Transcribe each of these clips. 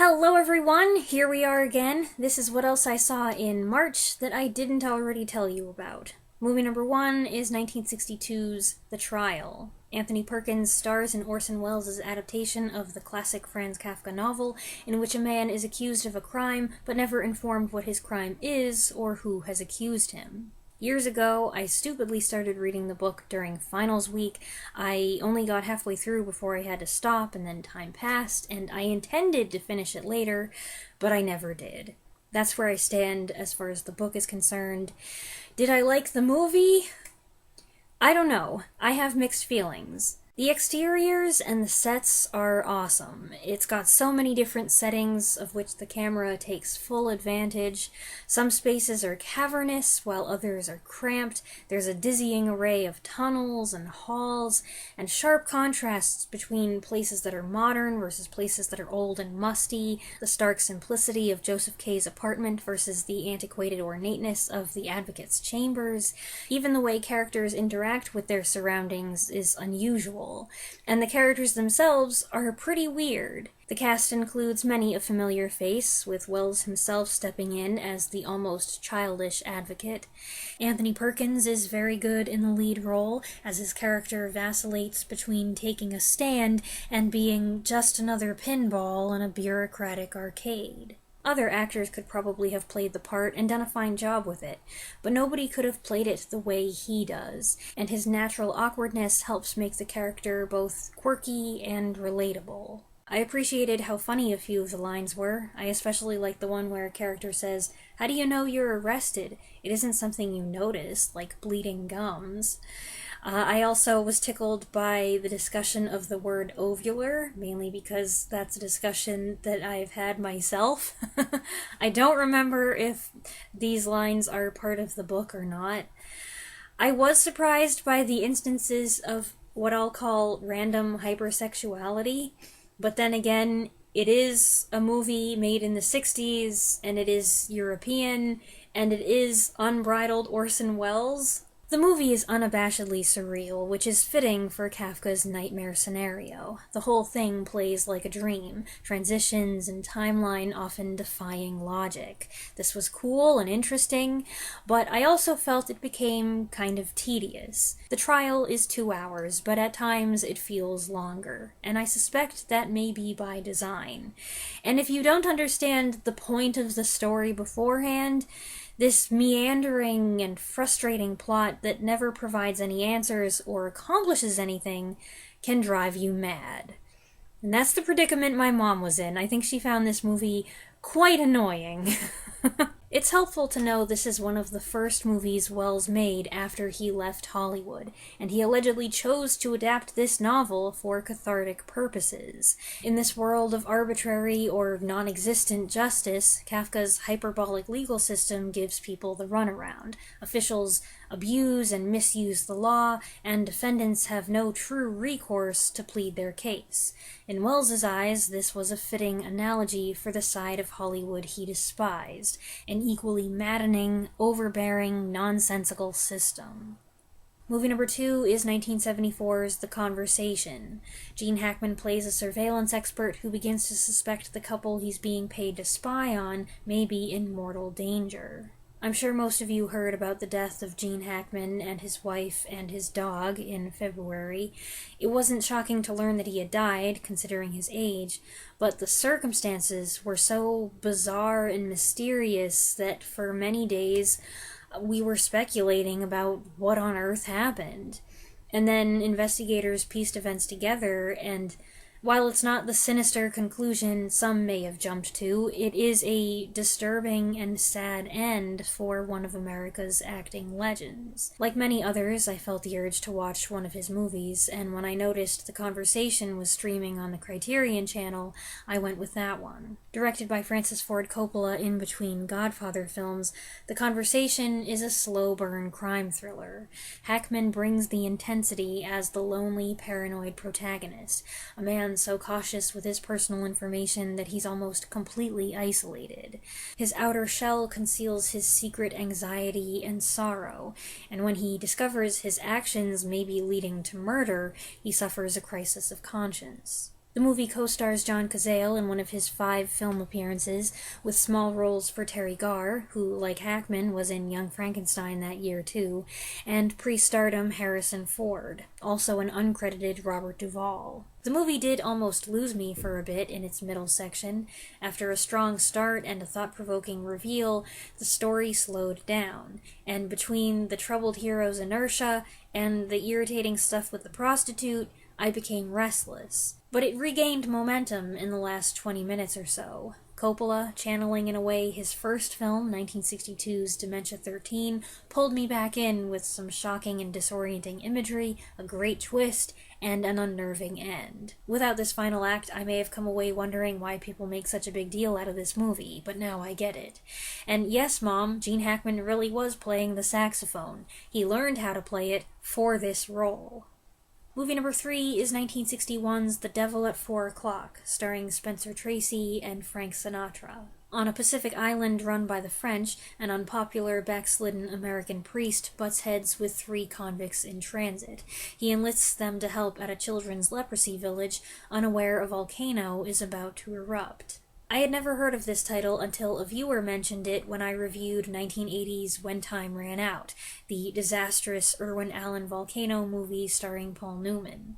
Hello everyone, here we are again. This is what else I saw in March that I didn't already tell you about. Movie number 1 is 1962's The Trial. Anthony Perkins stars in Orson Welles' adaptation of the classic Franz Kafka novel, in which a man is accused of a crime, but never informed what his crime is or who has accused him. Years ago, I stupidly started reading the book during finals week. I only got halfway through before I had to stop, and then time passed, and I intended to finish it later, but I never did. That's where I stand as far as the book is concerned. Did I like the movie? I don't know. I have mixed feelings. The exteriors and the sets are awesome. It's got so many different settings of which the camera takes full advantage. Some spaces are cavernous while others are cramped. There's a dizzying array of tunnels and halls and sharp contrasts between places that are modern versus places that are old and musty. The stark simplicity of Joseph K's apartment versus the antiquated ornateness of the Advocate's chambers. Even the way characters interact with their surroundings is unusual. And the characters themselves are pretty weird. The cast includes many a familiar face, with Welles himself stepping in as the almost childish advocate. Anthony Perkins is very good in the lead role, as his character vacillates between taking a stand and being just another pinball in a bureaucratic arcade. Other actors could probably have played the part and done a fine job with it, but nobody could have played it the way he does, and his natural awkwardness helps make the character both quirky and relatable. I appreciated how funny a few of the lines were. I especially liked the one where a character says, "How do you know you're arrested? It isn't something you notice, like bleeding gums." I also was tickled by the discussion of the word ovular, mainly because that's a discussion that I've had myself. I don't remember if these lines are part of the book or not. I was surprised by the instances of what I'll call random hypersexuality, but then again, it is a movie made in the 60s, and it is European, and it is unbridled Orson Welles. The movie is unabashedly surreal, which is fitting for Kafka's nightmare scenario. The whole thing plays like a dream, transitions and timeline often defying logic. This was cool and interesting, but I also felt it became kind of tedious. The trial is 2 hours, but at times it feels longer, and I suspect that may be by design. And if you don't understand the point of the story beforehand, this meandering and frustrating plot that never provides any answers or accomplishes anything can drive you mad. And that's the predicament my mom was in. I think she found this movie quite annoying. It's helpful to know this is one of the first movies Welles made after he left Hollywood, and he allegedly chose to adapt this novel for cathartic purposes. In this world of arbitrary or non-existent justice, Kafka's hyperbolic legal system gives people the runaround. Officials abuse and misuse the law, and defendants have no true recourse to plead their case. In Welles's eyes, this was a fitting analogy for the side of Hollywood he despised, an equally maddening, overbearing, nonsensical system. Movie number 2 is 1974's The Conversation. Gene Hackman plays a surveillance expert who begins to suspect the couple he's being paid to spy on may be in mortal danger. I'm sure most of you heard about the death of Gene Hackman and his wife and his dog in February. It wasn't shocking to learn that he had died, considering his age, but the circumstances were so bizarre and mysterious that for many days we were speculating about what on earth happened. And then investigators pieced events together, and while it's not the sinister conclusion some may have jumped to, it is a disturbing and sad end for one of America's acting legends. Like many others, I felt the urge to watch one of his movies, and when I noticed The Conversation was streaming on the Criterion Channel, I went with that one. Directed by Francis Ford Coppola in between Godfather films, The Conversation is a slow-burn crime thriller. Hackman brings the intensity as the lonely, paranoid protagonist, a man so cautious with his personal information that he's almost completely isolated. His outer shell conceals his secret anxiety and sorrow, and when he discovers his actions may be leading to murder, he suffers a crisis of conscience. The movie co-stars John Cazale in one of his 5 film appearances, with small roles for Terry Garr, who, like Hackman, was in Young Frankenstein that year too, and pre-stardom Harrison Ford, also an uncredited Robert Duvall. The movie did almost lose me for a bit in its middle section. After a strong start and a thought-provoking reveal, the story slowed down, and between the troubled hero's inertia and the irritating stuff with the prostitute, I became restless. But it regained momentum in the last 20 minutes or so. Coppola, channeling in a way his first film, 1962's Dementia 13, pulled me back in with some shocking and disorienting imagery, a great twist, and an unnerving end. Without this final act, I may have come away wondering why people make such a big deal out of this movie, but now I get it. And yes, Mom, Gene Hackman really was playing the saxophone. He learned how to play it for this role. Movie number 3 is 1961's The Devil at 4 O'Clock, starring Spencer Tracy and Frank Sinatra. On a Pacific island run by the French, an unpopular, backslidden American priest butts heads with 3 convicts in transit. He enlists them to help at a children's leprosy village, unaware a volcano is about to erupt. I had never heard of this title until a viewer mentioned it when I reviewed 1980's When Time Ran Out, the disastrous Irwin Allen volcano movie starring Paul Newman.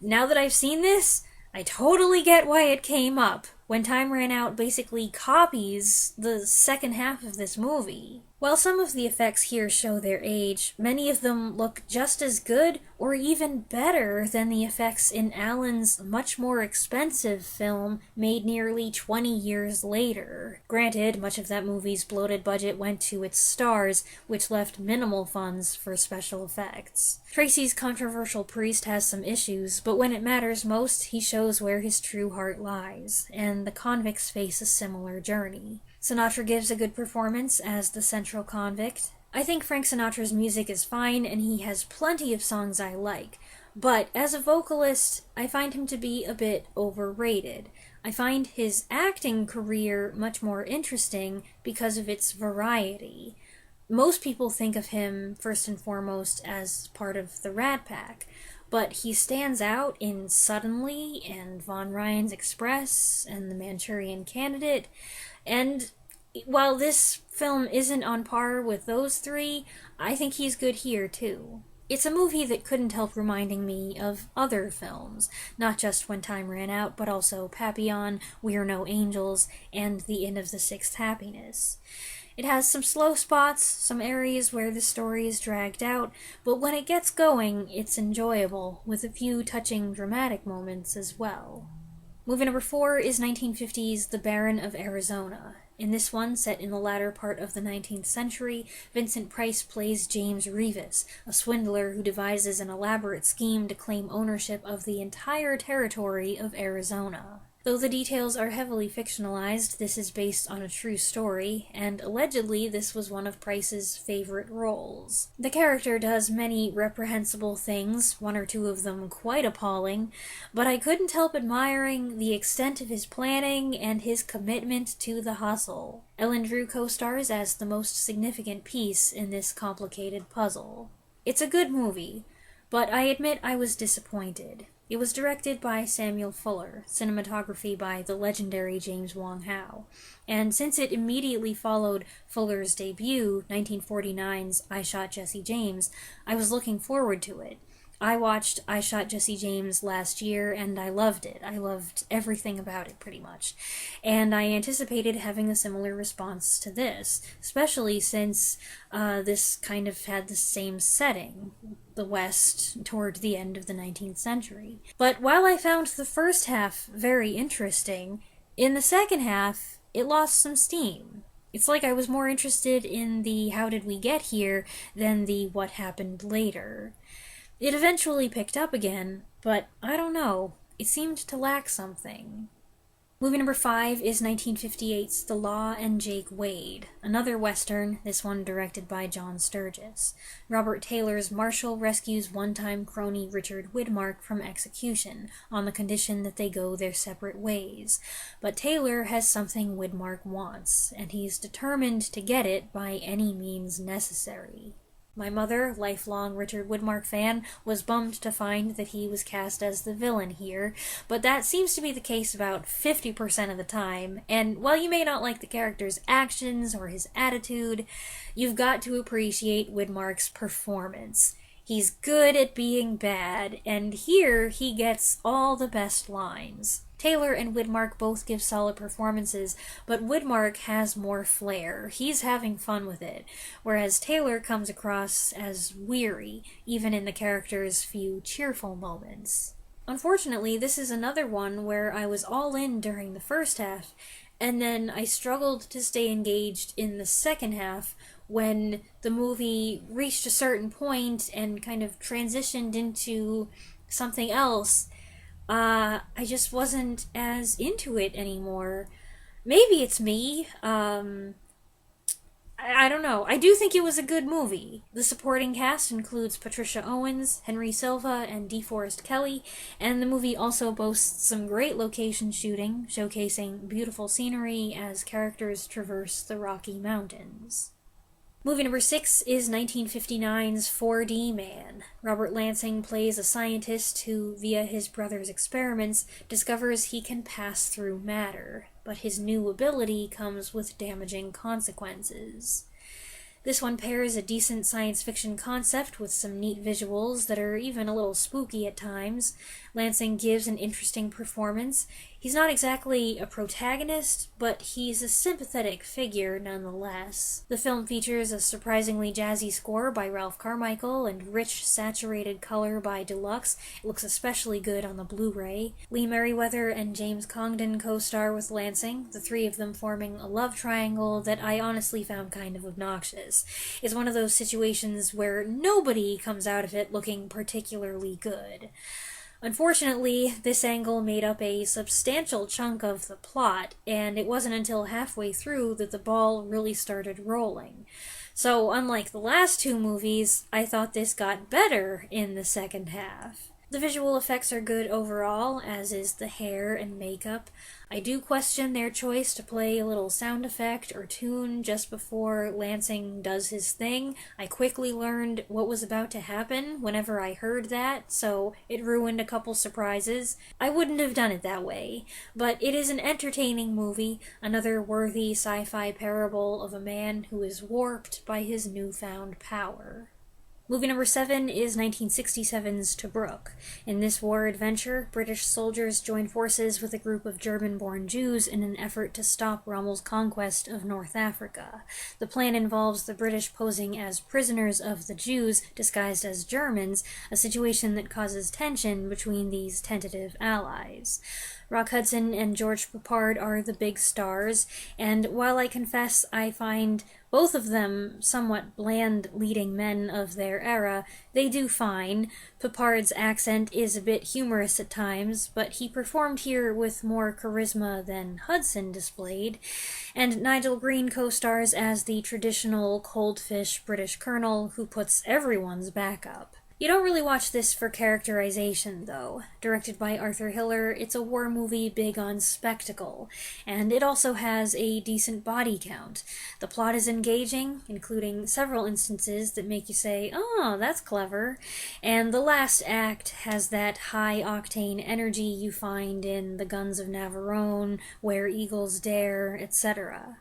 Now that I've seen this, I totally get why it came up. When Time Ran Out basically copies the second half of this movie. While some of the effects here show their age, many of them look just as good or even better than the effects in Allen's much more expensive film made nearly 20 years later. Granted, much of that movie's bloated budget went to its stars, which left minimal funds for special effects. Tracy's controversial priest has some issues, but when it matters most, he shows where his true heart lies, and the convicts face a similar journey. Sinatra gives a good performance as the central convict. I think Frank Sinatra's music is fine, and he has plenty of songs I like, but as a vocalist, I find him to be a bit overrated. I find his acting career much more interesting because of its variety. Most people think of him, first and foremost, as part of the Rat Pack, but he stands out in Suddenly, and Von Ryan's Express, and The Manchurian Candidate, and while this film isn't on par with those 3, I think he's good here too. It's a movie that couldn't help reminding me of other films, not just When Time Ran Out, but also Papillon, We're No Angels, and The End of the Sixth Happiness. It has some slow spots, some areas where the story is dragged out, but when it gets going, it's enjoyable, with a few touching dramatic moments as well. Movie number 4 is 1950's The Baron of Arizona. In this one, set in the latter part of the 19th century, Vincent Price plays James Revis, a swindler who devises an elaborate scheme to claim ownership of the entire territory of Arizona. Though the details are heavily fictionalized, this is based on a true story, and allegedly this was one of Price's favorite roles. The character does many reprehensible things, one or two of them quite appalling, but I couldn't help admiring the extent of his planning and his commitment to the hustle. Ellen Drew co-stars as the most significant piece in this complicated puzzle. It's a good movie, but I admit I was disappointed. It was directed by Samuel Fuller, cinematography by the legendary James Wong Howe, and since it immediately followed Fuller's debut, 1949's I Shot Jesse James, I was looking forward to it. I watched I Shot Jesse James last year, and I loved it. I loved everything about it, pretty much. And I anticipated having a similar response to this, especially since this kind of had the same setting, the West, toward the end of the 19th century. But while I found the first half very interesting, in the second half, it lost some steam. It's like I was more interested in the how did we get here than the what happened later. It eventually picked up again, but I don't know, it seemed to lack something. Movie number 5 is 1958's The Law and Jake Wade, another Western, this one directed by John Sturges. Robert Taylor's marshal rescues one-time crony Richard Widmark from execution, on the condition that they go their separate ways. But Taylor has something Widmark wants, and he's determined to get it by any means necessary. My mother, lifelong Richard Widmark fan, was bummed to find that he was cast as the villain here, but that seems to be the case about 50% of the time, and while you may not like the character's actions or his attitude, you've got to appreciate Widmark's performance. He's good at being bad, and here he gets all the best lines. Taylor and Widmark both give solid performances, but Widmark has more flair. He's having fun with it, whereas Taylor comes across as weary, even in the character's few cheerful moments. Unfortunately, this is another one where I was all in during the first half, and then I struggled to stay engaged in the second half when the movie reached a certain point and kind of transitioned into something else. I just wasn't as into it anymore. Maybe it's me. I don't know. I do think it was a good movie. The supporting cast includes Patricia Owens, Henry Silva, and DeForest Kelley, and the movie also boasts some great location shooting, showcasing beautiful scenery as characters traverse the Rocky Mountains. Movie number 6 is 1959's 4D Man. Robert Lansing plays a scientist who, via his brother's experiments, discovers he can pass through matter, but his new ability comes with damaging consequences. This one pairs a decent science fiction concept with some neat visuals that are even a little spooky at times. Lansing gives an interesting performance. He's not exactly a protagonist, but he's a sympathetic figure nonetheless. The film features a surprisingly jazzy score by Ralph Carmichael and rich, saturated color by Deluxe. It looks especially good on the Blu-ray. Lee Merriweather and James Congdon co-star with Lansing, the three of them forming a love triangle that I honestly found kind of obnoxious. It's one of those situations where nobody comes out of it looking particularly good. Unfortunately, this angle made up a substantial chunk of the plot, and it wasn't until halfway through that the ball really started rolling. So, unlike the last two movies, I thought this got better in the second half. The visual effects are good overall, as is the hair and makeup. I do question their choice to play a little sound effect or tune just before Lansing does his thing. I quickly learned what was about to happen whenever I heard that, so it ruined a couple surprises. I wouldn't have done it that way, but it is an entertaining movie, another worthy sci-fi parable of a man who is warped by his newfound power. Movie number 7 is 1967's Tobruk. In this war adventure, British soldiers join forces with a group of German-born Jews in an effort to stop Rommel's conquest of North Africa. The plan involves the British posing as prisoners of the Jews disguised as Germans, a situation that causes tension between these tentative allies. Rock Hudson and George Peppard are the big stars, and while I confess I find both of them somewhat bland leading men of their era, they do fine. Peppard's accent is a bit humorous at times, but he performed here with more charisma than Hudson displayed, and Nigel Green co-stars as the traditional cold-fish British colonel who puts everyone's back up. You don't really watch this for characterization, though. Directed by Arthur Hiller, it's a war movie big on spectacle, and it also has a decent body count. The plot is engaging, including several instances that make you say, "Oh, that's clever," and the last act has that high-octane energy you find in The Guns of Navarone, Where Eagles Dare, etc.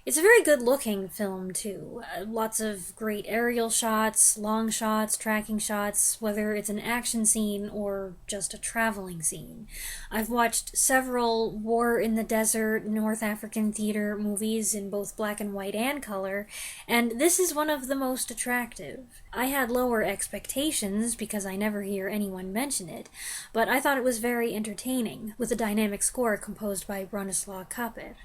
It's a very good-looking film, too. Lots of great aerial shots, long shots, tracking shots, whether it's an action scene or just a traveling scene. I've watched several war in the desert North African theater movies in both black and white and color, and this is one of the most attractive. I had lower expectations because I never hear anyone mention it, but I thought it was very entertaining, with a dynamic score composed by Bronislaw Kapper.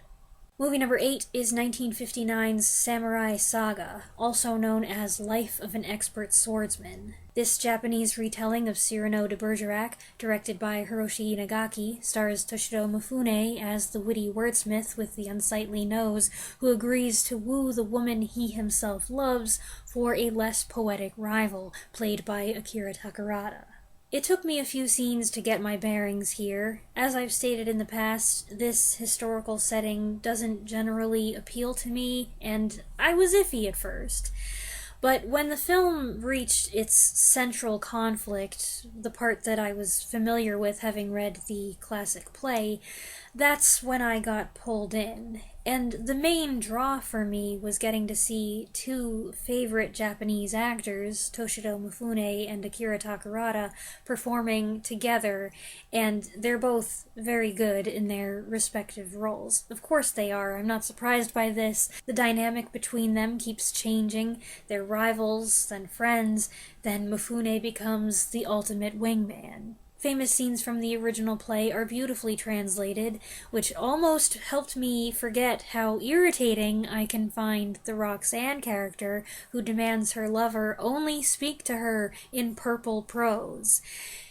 Movie number 8 is 1959's Samurai Saga, also known as Life of an Expert Swordsman. This Japanese retelling of Cyrano de Bergerac, directed by Hiroshi Inagaki, stars Toshiro Mifune as the witty wordsmith with the unsightly nose who agrees to woo the woman he himself loves for a less poetic rival, played by Akira Takarada. It took me a few scenes to get my bearings here. As I've stated in the past, this historical setting doesn't generally appeal to me, and I was iffy at first. But when the film reached its central conflict, the part that I was familiar with having read the classic play, that's when I got pulled in. And the main draw for me was getting to see two favorite Japanese actors, Toshiro Mifune and Akira Takarada, performing together, and they're both very good in their respective roles. Of course they are, I'm not surprised by this. The dynamic between them keeps changing. They're rivals, then friends, then Mifune becomes the ultimate wingman. Famous scenes from the original play are beautifully translated, which almost helped me forget how irritating I can find the Roxanne character who demands her lover only speak to her in purple prose.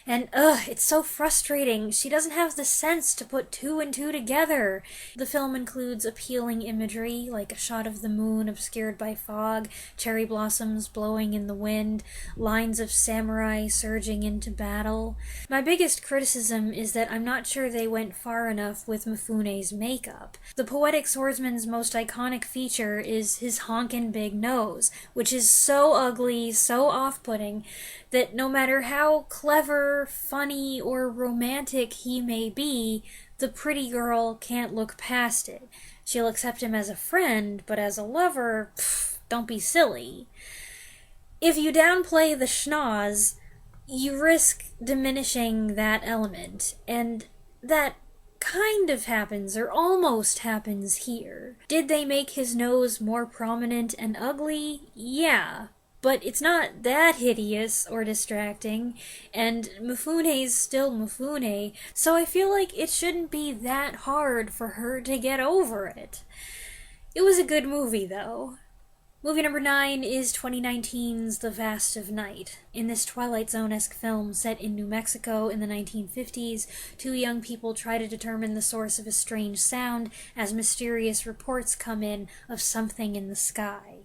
And it's so frustrating. She doesn't have the sense to put two and two together. The film includes appealing imagery, like a shot of the moon obscured by fog, cherry blossoms blowing in the wind, lines of samurai surging into battle. My biggest criticism is that I'm not sure they went far enough with Mifune's makeup. The poetic swordsman's most iconic feature is his honkin' big nose, which is so ugly, so off-putting, that no matter how clever, funny, or romantic he may be, the pretty girl can't look past it. She'll accept him as a friend, but as a lover, don't be silly. If you downplay the schnoz, you risk diminishing that element, and that kind of happens, or almost happens here. Did they make his nose more prominent and ugly? Yeah. But it's not that hideous or distracting, and Mifune's still Mifune, so I feel like it shouldn't be that hard for her to get over it. It was a good movie, though. Movie number 9 is 2019's The Vast of Night. In this Twilight Zone-esque film set in New Mexico in the 1950s, two young people try to determine the source of a strange sound as mysterious reports come in of something in the sky.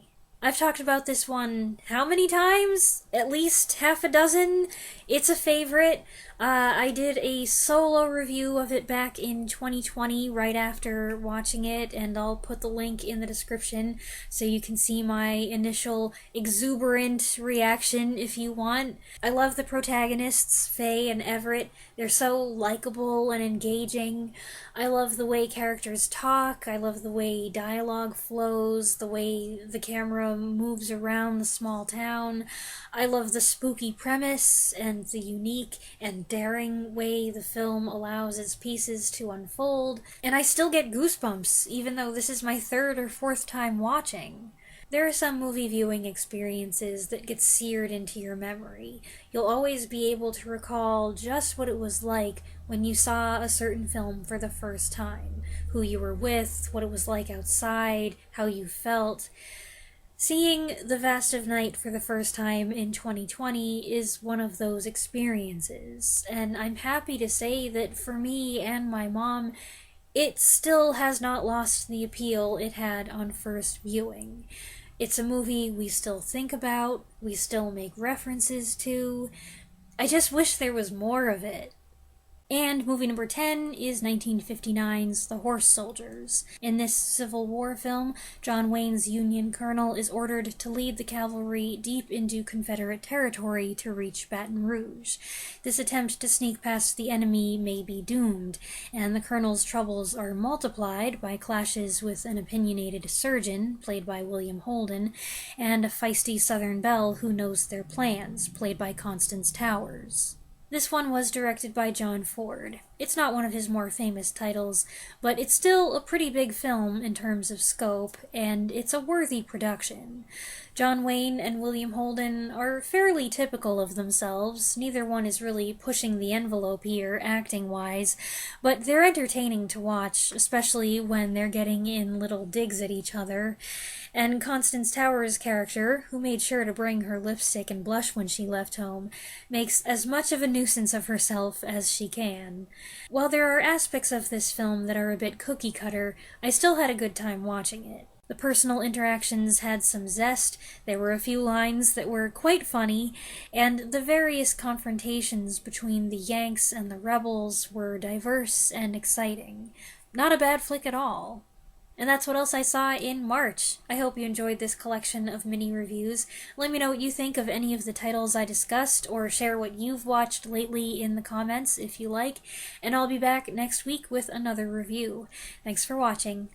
I've talked about this one how many times? At least half a dozen. It's a favorite. I did a solo review of it back in 2020 right after watching it, and I'll put the link in the description so you can see my initial exuberant reaction if you want. I love the protagonists, Faye and Everett. They're so likable and engaging. I love the way characters talk. I love the way dialogue flows, the way the camera moves around the small town. I love the spooky premise and the unique and daring way the film allows its pieces to unfold, and I still get goosebumps, even though this is my third or fourth time watching. There are some movie viewing experiences that get seared into your memory. You'll always be able to recall just what it was like when you saw a certain film for the first time, who you were with, what it was like outside, how you felt. Seeing The Vast of Night for the first time in 2020 is one of those experiences, and I'm happy to say that for me and my mom, it still has not lost the appeal it had on first viewing. It's a movie we still think about, we still make references to. I just wish there was more of it. And movie number 10 is 1959's The Horse Soldiers. In this Civil War film, John Wayne's Union colonel is ordered to lead the cavalry deep into Confederate territory to reach Baton Rouge. This attempt to sneak past the enemy may be doomed, and the colonel's troubles are multiplied by clashes with an opinionated surgeon, played by William Holden, and a feisty Southern belle who knows their plans, played by Constance Towers. This one was directed by John Ford. It's not one of his more famous titles, but it's still a pretty big film in terms of scope, and it's a worthy production. John Wayne and William Holden are fairly typical of themselves. Neither one is really pushing the envelope here, acting-wise, but they're entertaining to watch, especially when they're getting in little digs at each other. And Constance Towers' character, who made sure to bring her lipstick and blush when she left home, makes as much of a nuisance of herself as she can. While there are aspects of this film that are a bit cookie-cutter, I still had a good time watching it. The personal interactions had some zest, there were a few lines that were quite funny, and the various confrontations between the Yanks and the rebels were diverse and exciting. Not a bad flick at all. And that's what else I saw in March. I hope you enjoyed this collection of mini reviews. Let me know what you think of any of the titles I discussed, or share what you've watched lately in the comments if you like, and I'll be back next week with another review. Thanks for watching.